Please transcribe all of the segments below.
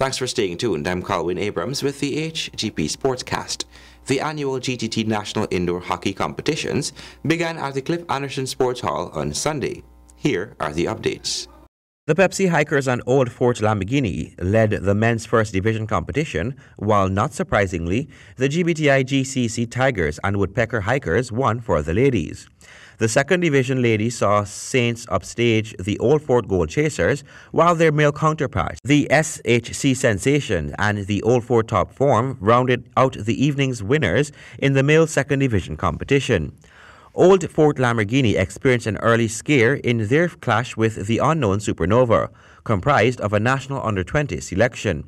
Thanks for staying tuned. I'm Colwyn Abrams with the HGP SPORTSCAST. The annual GTT National Indoor Hockey Competitions began at the Cliff Anderson Sports Hall on Sunday. Here are the updates. The Pepsi Hikers and Old Fort Lamborghini led the men's first division competition, while not surprisingly, the GBTI GCC Tigers and Woodpecker Hikers won for the ladies. The second division ladies saw Saints upstage the Old Fort Gold Chasers, while their male counterparts, the SHC Sensation and the Old Fort Top Form, rounded out the evening's winners in the male second division competition. Old Fort Lamborghini experienced an early scare in their clash with the unknown Supernova, comprised of a national under-20 selection.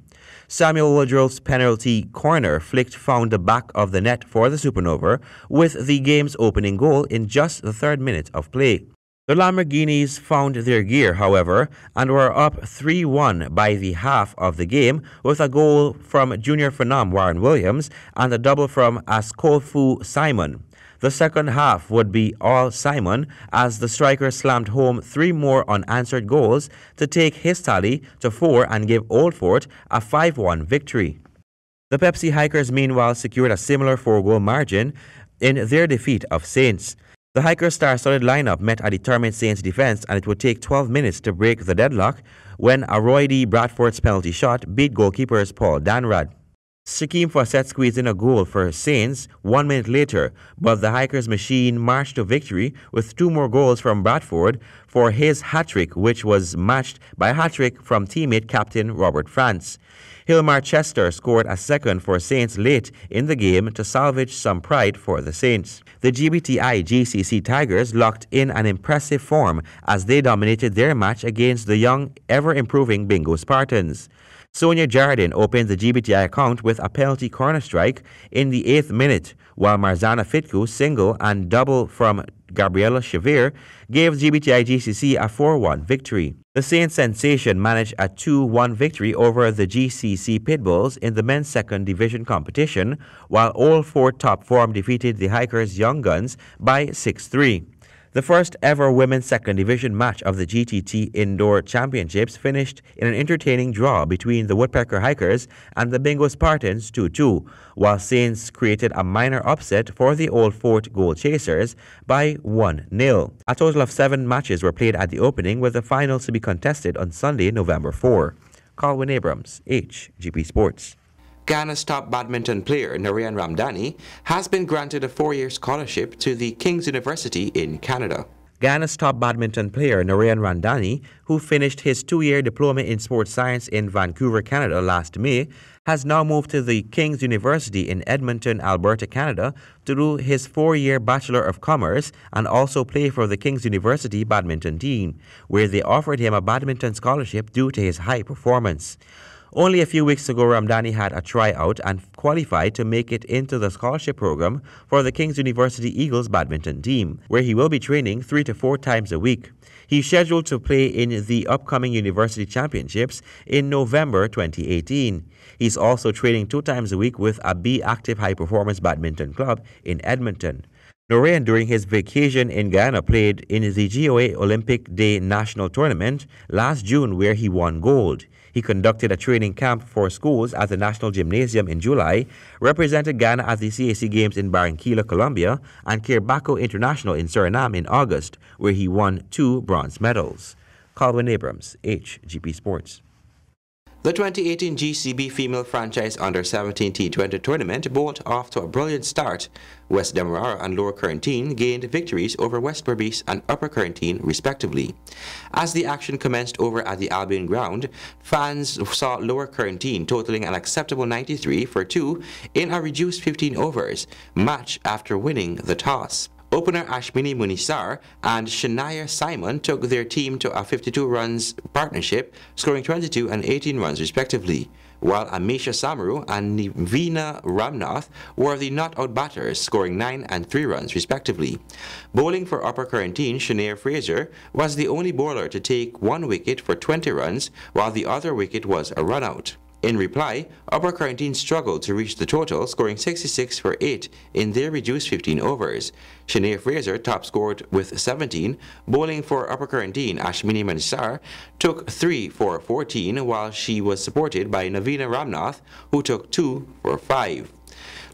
Samuel Woodruff's penalty corner flicked found the back of the net for the Supernova, with the game's opening goal in just the third minute of play. The Lamborghinis found their gear, however, and were up 3-1 by the half of the game, with a goal from junior phenom Warren Williams and a double from Askofu Simon. The second half would be all Simon, as the striker slammed home 3 more unanswered goals to take his tally to 4 and give Old Fort a 5-1 victory. The Pepsi Hikers meanwhile secured a similar 4-goal margin in their defeat of Saints. The Hikers' star-studded lineup met a determined Saints defense, and it would take 12 minutes to break the deadlock when a Roy D. Bradford's penalty shot beat goalkeepers Paul Danrad. Shaquem Fawcett squeezed in a goal for Saints 1 minute later, but the Hikers machine marched to victory with 2 more goals from Bradford for his hat-trick, which was matched by a hat-trick from teammate captain Robert France. Hilmar Chester scored a second for Saints late in the game to salvage some pride for the Saints. The GBTI GCC Tigers locked in an impressive form as they dominated their match against the young, ever-improving Bingo Spartans. Sonia Jardin opened the GBTI account with a penalty corner strike in the 8th minute, while Marzana Fitku single and double from Gabriela Chavir gave GBTI GCC a 4-1 victory. The Saints sensation managed a 2-1 victory over the GCC Pitbulls in the men's second division competition, while Old Fort Top Form defeated the Hikers Young Guns by 6-3. The first ever women's second division match of the GTT Indoor Championships finished in an entertaining draw between the Woodpecker Hikers and the Bingo Spartans 2-2, while Saints created a minor upset for the Old Fort Gold Chasers by 1-0. A total of 7 matches were played at the opening, with the finals to be contested on Sunday, November 4. Colwyn Abrams, HGP Sports. Ghana's top badminton player, Narayan Ramdani, has been granted a 4-year scholarship to the King's University in Canada. Ghana's top badminton player, Narayan Ramdani, who finished his 2-year diploma in sports science in Vancouver, Canada last May, has now moved to the King's University in Edmonton, Alberta, Canada, to do his 4-year Bachelor of Commerce and also play for the King's University badminton team, where they offered him a badminton scholarship due to his high performance. Only a few weeks ago, Ramdani had a tryout and qualified to make it into the scholarship program for the King's University Eagles badminton team, where he will be training 3 to 4 times a week. He's scheduled to play in the upcoming University Championships in November 2018. He's also training 2 times a week with a B Active High Performance Badminton Club in Edmonton. Narayan, during his vacation in Guyana, played in the GOA Olympic Day National Tournament last June, where he won gold. He conducted a training camp for schools at the National Gymnasium in July, represented Ghana at the CAC Games in Barranquilla, Colombia, and Kiribati International in Suriname in August, where he won 2 bronze medals. Colwyn Abrams, HGP Sports. The 2018 GCB Female Franchise Under-17 T20 tournament bowled off to a brilliant start. West Demerara and Lower Corentyne gained victories over West Berbice and Upper Corentyne, respectively. As the action commenced over at the Albion ground, fans saw Lower Corentyne totaling an acceptable 93 for 2 in a reduced 15 overs match after winning the toss. Opener Ashmini Munisar and Shania Simon took their team to a 52 runs partnership, scoring 22 and 18 runs respectively, while Amisha Samaru and Nivina Ramnath were the not-out batters, scoring 9 and 3 runs respectively. Bowling for Upper Corentyne, Shania Fraser was the only bowler to take 1 wicket for 20 runs, while the other wicket was a run-out. In reply, Upper Quarantine struggled to reach the total, scoring 66 for 8 in their reduced 15 overs. Shanae Fraser top-scored with 17. Bowling for Upper Quarantine, Ashmini Manisar took 3 for 14, while she was supported by Navina Ramnath, who took 2 for 5.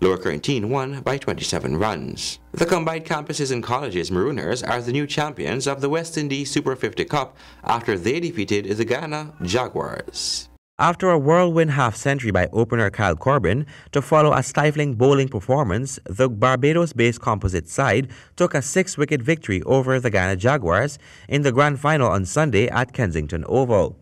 Lower Quarantine won by 27 runs. The combined campuses and colleges Marooners are the new champions of the West Indies Super 50 Cup after they defeated the Ghana Jaguars. After a whirlwind half-century by opener Kyle Corbin to follow a stifling bowling performance, the Barbados-based composite side took a 6-wicket victory over the Ghana Jaguars in the grand final on Sunday at Kensington Oval.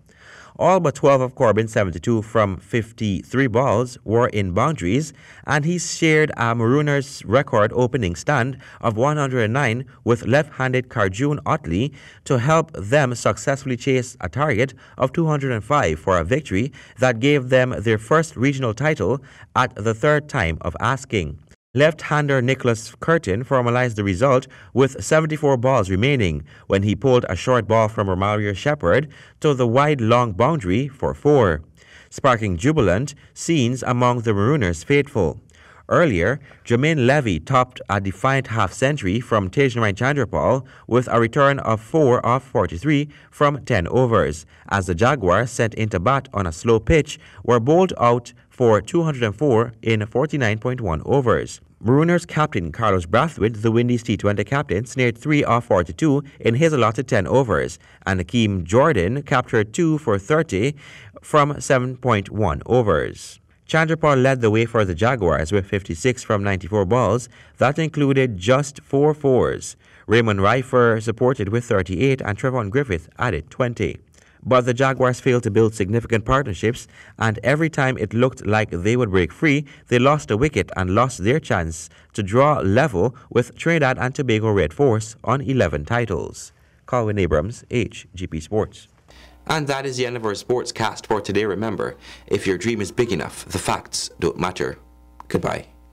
All but 12 of Corbin's 72 from 53 balls were in boundaries, and he shared a Marooners record opening stand of 109 with left-handed Karjun Otley to help them successfully chase a target of 205 for a victory that gave them their first regional title at the third time of asking. Left-hander Nicholas Curtin formalized the result with 74 balls remaining when he pulled a short ball from Romario Shepherd to the wide long boundary for 4, sparking jubilant scenes among the Marooners faithful. Earlier, Jermaine Levy topped a defiant half-century from Tejnarain Chandrapal with a return of 4 off 43 from 10 overs, as the Jaguars sent into bat on a slow pitch were bowled out for 204 in 49.1 overs. Marooners captain Carlos Brathwaite, the Windies T20 captain, snared 3 off 42 in his allotted 10 overs, and Akeem Jordan captured 2 for 30 from 7.1 overs. Chandrapal led the way for the Jaguars with 56 from 94 balls. That included just 4 fours. Raymond Reifer supported with 38 and Trevon Griffith added 20. But the Jaguars failed to build significant partnerships, and every time it looked like they would break free, they lost a wicket and lost their chance to draw level with Trinidad and Tobago Red Force on 11 titles. Colwyn Abrams, HGP Sports. And that is the end of our sportscast for today. Remember, if your dream is big enough, the facts don't matter. Goodbye.